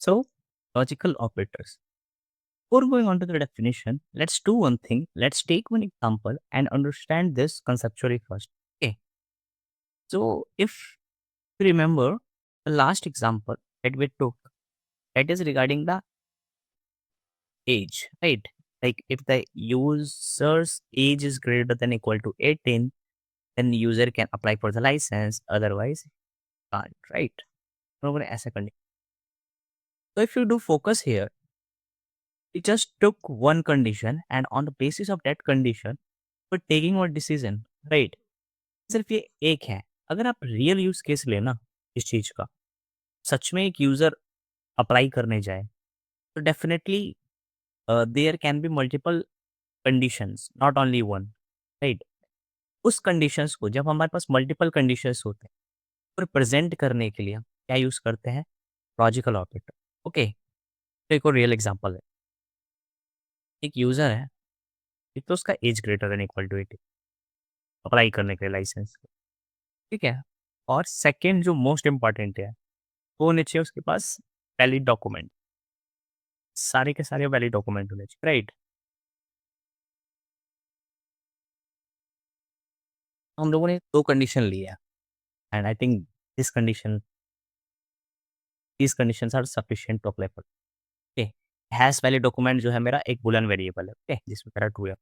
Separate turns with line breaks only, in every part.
So, logical operators. Before going on to the definition, let's do one thing. Let's take one example and understand this conceptually first. Okay. So, if you remember the last example that we took, that is regarding the age, right? Like if the user's age is greater than equal to 18, then the user can apply for the license, otherwise can't, right? बरोबर है, ऐसा करने. So if you do focus here, we just took one condition and on the basis of that condition, we're taking one decision, right? सिर्फ ये एक है. अगर आप रियल यूज केस लेना इस चीज का, सच में एक यूजर अप्लाई करने जाए, तो definitely there can be multiple conditions, not only one, right? उस कंडीशंस को जब हमारे पास मल्टीपल कंडीशंस होते हैं, तो रिप्रेजेंट करने के लिए हम क्या यूज करते हैं? Logical operator. ओके, तो एक और रियल एग्जांपल है. एक यूजर है, एक तो उसका age greater than equal to 18 apply करने के लिए लाइसेंस, ठीक है? और सेकंड जो मोस्ट इम्पोर्टेंट है, वो होने चाहिए उसके पास वैलिड डॉक्यूमेंट. सारे के सारे वैलिड डॉक्यूमेंट होने चाहिए, राइट? हम लोगों ने 2 कंडीशन ली है and I think this condition these conditions are sufficient to apply for. Okay, has valid document जो है मेरा एक बूलियन वेरिएबल है, ओके? जिसमें मेरा ट्रू है.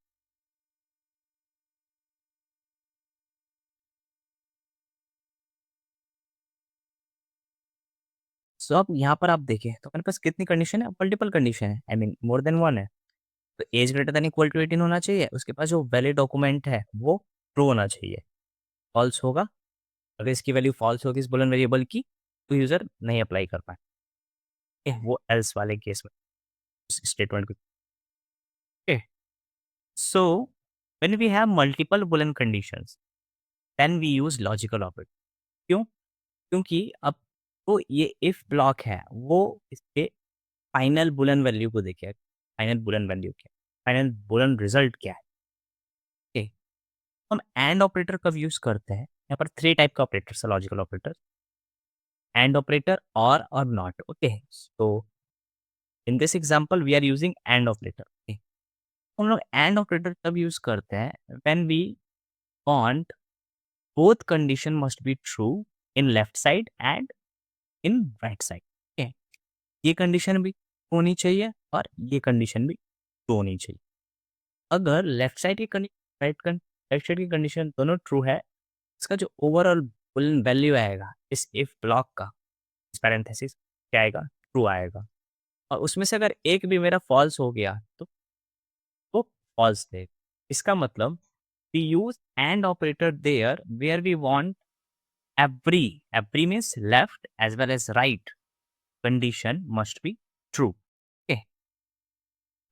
सो अब यहाँ पर आप देखें तो मेरे पास कितनी कंडीशन है? मल्टीपल कंडीशन है, आई मीन मोर देन 1 है. तो age greater than equal to 18 होना चाहिए, उसके पास जो वैलिड डॉक्यूमेंट है वो ट्रू होना चाहिए. फॉल्स होगा, अगर इसकी वैल्यू फॉल्स होगी इस बूलियन वेरिएबल की, तो यूज़र नहीं अप्लाई कर पाए, वो एल्स वाले केस में उस स्टेटमेंट को. Okay, so when we have multiple Boolean conditions, then we use logical operator. क्यों? क्योंकि अब वो ये इफ ब्लॉक है, वो इसके फाइनल बूलियन वैल्यू को देखेगा. फाइनल बूलियन वैल्यू क्या है? फाइनल बूलियन रिजल्ट क्या है? ओके, हम एंड ऑपरेटर कब यूज़ करते हैं? यहाँ पर 3 टाइप का ऑपरेटर्स है लॉजिकल ऑपरेटर. एंड ऑपरेटर, और not. Okay, so in this example we are using and operator. Okay, हम लोग एंड ऑपरेटर तब यूज़ करते हैं when we want both condition must be true in left side and in right side. Okay, ये condition भी होनी चाहिए और ये कंडीशन भी ट्रू होनी चाहिए. अगर लेफ्ट साइड की कंडीशन राइट साइड की कंडीशन दोनों ट्रू है, इसका जो ओवरऑल बुलियन वैल्यू आएगा इस इफ ब्लॉक का, इस पैरेंथेसिस क्या आएगा? ट्रू आएगा. और उसमें से अगर एक भी मेरा फॉल्स हो गया तो वो फॉल्स देगा. इसका मतलब we use and operator there where we want every means left as well as right condition must be true. Okay.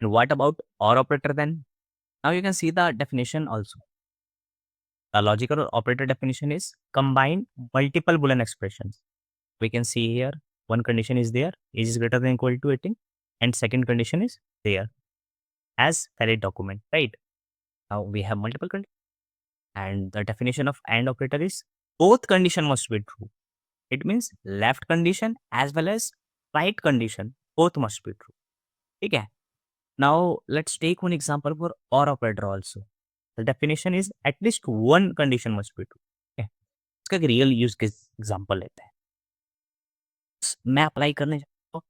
And what about OR operator then? Now you can see the definition also. The logical operator definition is combine multiple Boolean expressions. We can see here one condition is there, age is greater than equal to 18, and second condition is there as valid document, right? Now we have multiple conditions, and the definition of AND operator is both condition must be true. It means left condition as well as right condition both must be true. Okay. Now let's take one example for OR operator also. The definition is at least one condition must be true. Okay. इसका एक real use के example लेते हैं. मैं apply करने जाता हूँ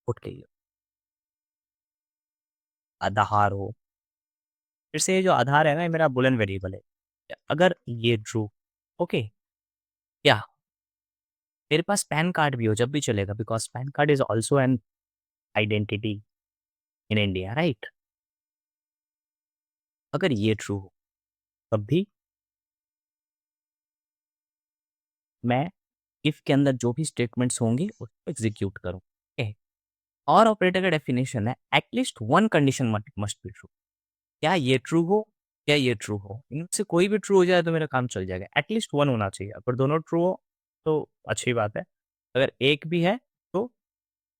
court के लिए, आधार हो, फिर से ये जो आधार है ना, ये मेरा बुलियन वेरिएबल है. अगर ये ट्रू, ओके, या मेरे पास पैन कार्ड भी हो जब भी चलेगा, because pan card is also an identity in India, right? अगर ये ट्रू हो तब भी मैं इफ के अंदर जो भी स्टेटमेंट्स होंगे उसको एग्जीक्यूट करूँ. और ऑपरेटर का डेफिनेशन है at least one condition must be true. क्या ये ट्रू हो, क्या ये ट्रू हो, इनमें से कोई भी ट्रू हो जाए तो मेरा काम चल जाएगा. एटलीस्ट वन होना चाहिए. अगर दोनों ट्रू हो तो अच्छी बात है. अगर एक भी है तो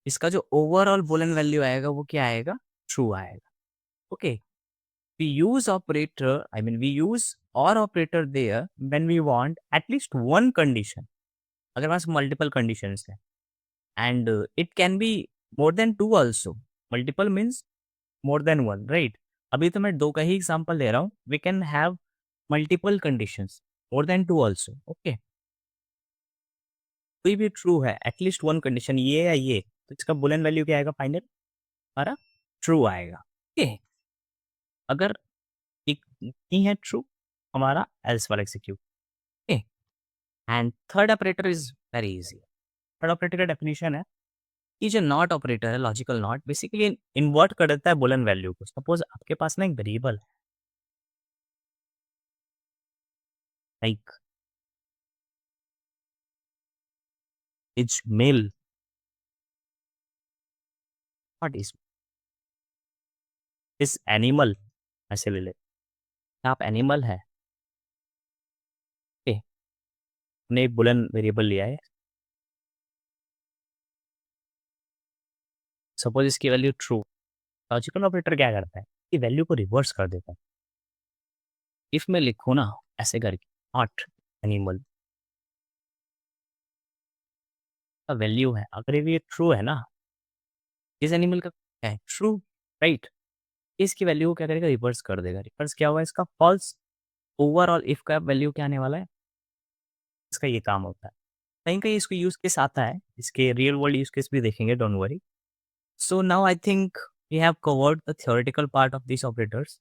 इसका जो ओवरऑल बुलियन वैल्यू आएगा वो क्या आएगा? ट्रू आएगा. Okay, we use operator, I mean we use or operator there when we want at least one condition. अगर पास मल्टीपल कंडीशंस है and it can be more than two also. Multiple means more than one, right? अभी तो मैं दो का ही example ले रहा हूँ. We can have multiple conditions, more than two also. Okay, कोई भी ट्रू है, एटलीस्ट वन कंडीशन ये या ये, तो इसका बुलियन वैल्यू क्या आएगा फाइनल? हमारा ट्रू आएगा. ओके, अगर एक नहीं है ट्रू, हमारा एल्स वाला execute. Okay, and third operator is very easy. Third operator का डेफिनेशन है कि जो नॉट ऑपरेटर है, लॉजिकल नॉट, बेसिकली इन्वर्ट कर देता है बुलियन वैल्यू को. सपोज आपके पास ना एक variable like is male. What is animal, ऐसे ले ले. आप एनिमल है, ओके, हमने एक बुलियन वेरिएबल लिया है. सपोज इसकी वैल्यू ट्रू. लॉजिकल ऑपरेटर क्या करता है कि वैल्यू को रिवर्स कर देता है. इफ मैं लिखूँ ना ऐसे करके, नॉट एनिमल का वैल्यू है, अगर ये ट्रू है ना, इस एनिमल का है ट्रू, राइट, इसकी वैल्यू को क्या करेगा, रिवर्स कर देगा. रिवर्स क्या हुआ इसका? फॉल्स. ओवरऑल इफ का वैल्यू क्या आने वाला है, इसका ये काम होता है. कहीं कहीं इसको यूज केस आता है, इसके रियल वर्ल्ड यूज केस भी देखेंगे, don't worry. So now I think we have covered the theoretical part of these operators,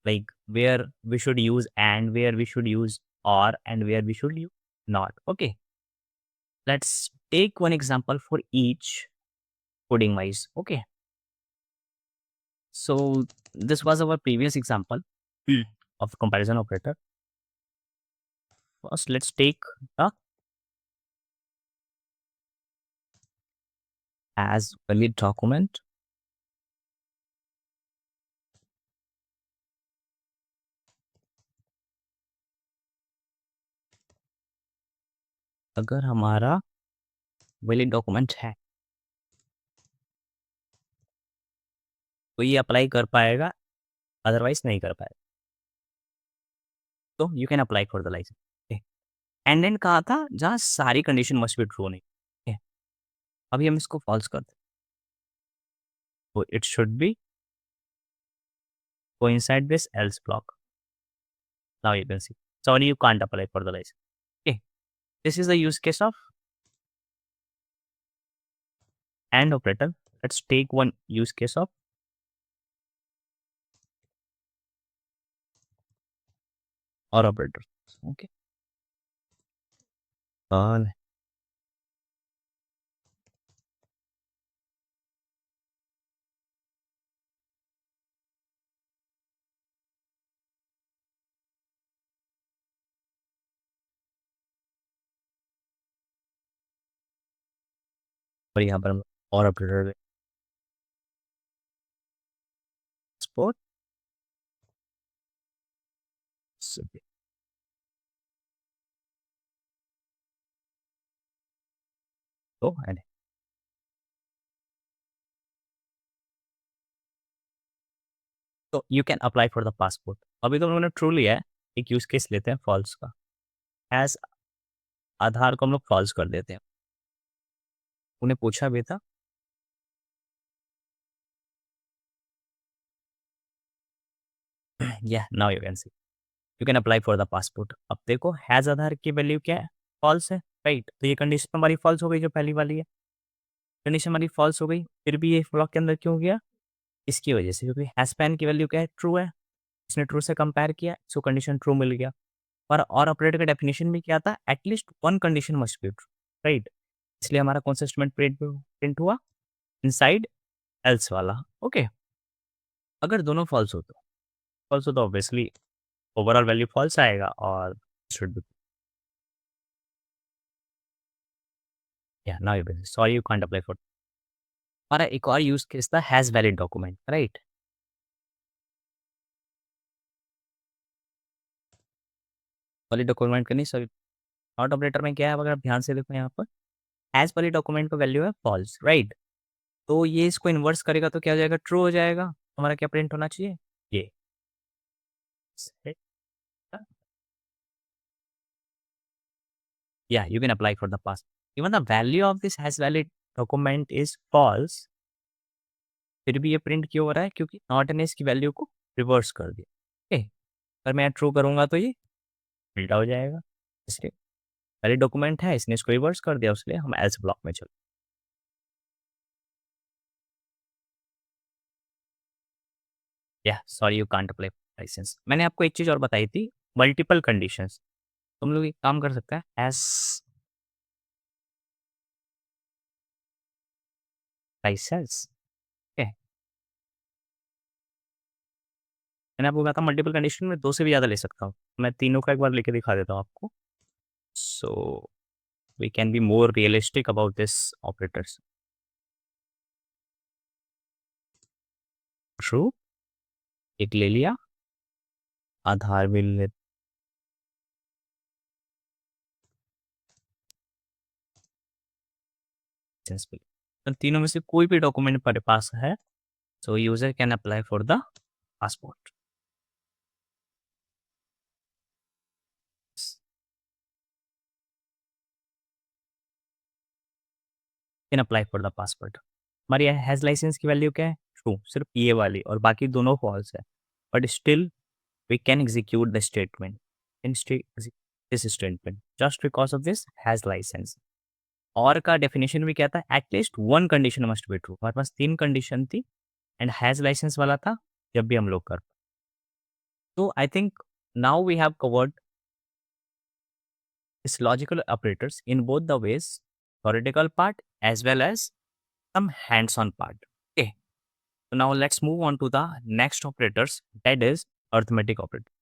like where we should use and, where we should use or, and where we should use not. Okay, let's take one example for each coding wise. Okay, so this was our previous example of comparison operator. First let's take the as valid document. अगर हमारा valid document है तो ये apply कर पाएगा, otherwise नहीं कर पाएगा. तो you can apply for the licence. And then कहा था जहाँ सारी कंडीशन मस्ट बी ट्रू नहीं. ठीक है, अभी हम इसको फॉल्स करते हैं, तो it should be coincide this else block. Now you can see. Sorry, you can't apply for the license. Okay, this is the use case of AND operator. Let's take one use case of OR operator. Okay. और यहाँ पर हम OR operator export. So and so you can apply for the passport. अभी तो उन्होंने true लिया है, एक यूज केस लेते हैं फॉल्स का. एज आधार को हम लोग फॉल्स कर देते हैं. उन्हें पूछा भी था, yeah, now you can see. You can apply for the passport. अब देखो हैज आधार की वैल्यू क्या है, फॉल्स है, राइट. तो ये कंडीशन हमारी फॉल्स हो गई, जो पहली वाली है कंडीशन हमारी फॉल्स हो गई. फिर भी ये ब्लॉक के अंदर क्यों गया? इसकी वजह से, क्योंकि हैश पैन की वैल्यू क्या है, ट्रू है. इसने ट्रू से कंपेयर किया, सो कंडीशन ट्रू मिल गया. और ऑपरेटर का डेफिनेशन में क्या था, at least one condition must be true, right. इसलिए हमारा कौन सा स्टेटमेंट प्रिंट हुआ, इनसाइड एल्स वाला. ओके, अगर दोनों फॉल्स हो तो ऑब्वियसली ओवरऑल वैल्यू फॉल्स आएगा और शुड बी. या now you can, sorry you can't apply for. हमारा एक और यूज केस था has valid document, right. Valid document का नहीं, सॉरी, नॉट ऑपरेटर में क्या है, अगर आप ध्यान से देखो यहाँ पर हैज वाली डॉक्यूमेंट का वैल्यू है फॉल्स, राइट. तो ये इसको इन्वर्स करेगा तो क्या हो जाएगा, ट्रू हो जाएगा. हमारा क्या प्रिंट होना चाहिए, ये. या you can apply for the pass. Even the value of this has valid document is false, फिर भी ये प्रिंट क्यों हो रहा है? क्योंकि नॉट एन की वैल्यू को रिवर्स कर दिया। ओके, अगर मैं ट्रू करूंगा तो ये उल्टा हो जाएगा, इसलिए पहले डॉक्यूमेंट है, इसने इसको रिवर्स कर दिया, इसलिए हम एल्स ब्लॉक में चल। या sorry you can't apply licence. मैंने आपको एक चीज और बताई थी, मल्टीपल कंडीशंस। तुम लोग एक काम कर सकते हैं, एस लाइसेंस। मैंने आपको कहा था मल्टीपल कंडीशन में दो से भी ज़्यादा ले सकता हूँ। मैं तीनों का एक बार लेके दिखा देता हूँ आपको, so we can be more realistic about this operators. True, एक ले लिया, आधार भी ले, लाइसेंस भी। तो तीनों में से कोई भी डॉक्यूमेंट हमारे पास है, सो user can apply for the passport, can apply for the passport. हमारी हैज लाइसेंस की वैल्यू क्या है? ट्रू, सिर्फ ये वाली, और बाकी दोनों फॉल्स है, but still we can execute the statement in this statement just because of this has license। और का डेफिनेशन भी क्या था? At least one condition must be true. हमारे पास तीन कंडीशन थी एंड हैज लाइसेंस वाला था जब भी हम लोग कर। तो I think now we have covered this logical operators in both the ways, theoretical part as well as some hands on part। okay, so now let's move on to the next operators, that is arithmetic operator।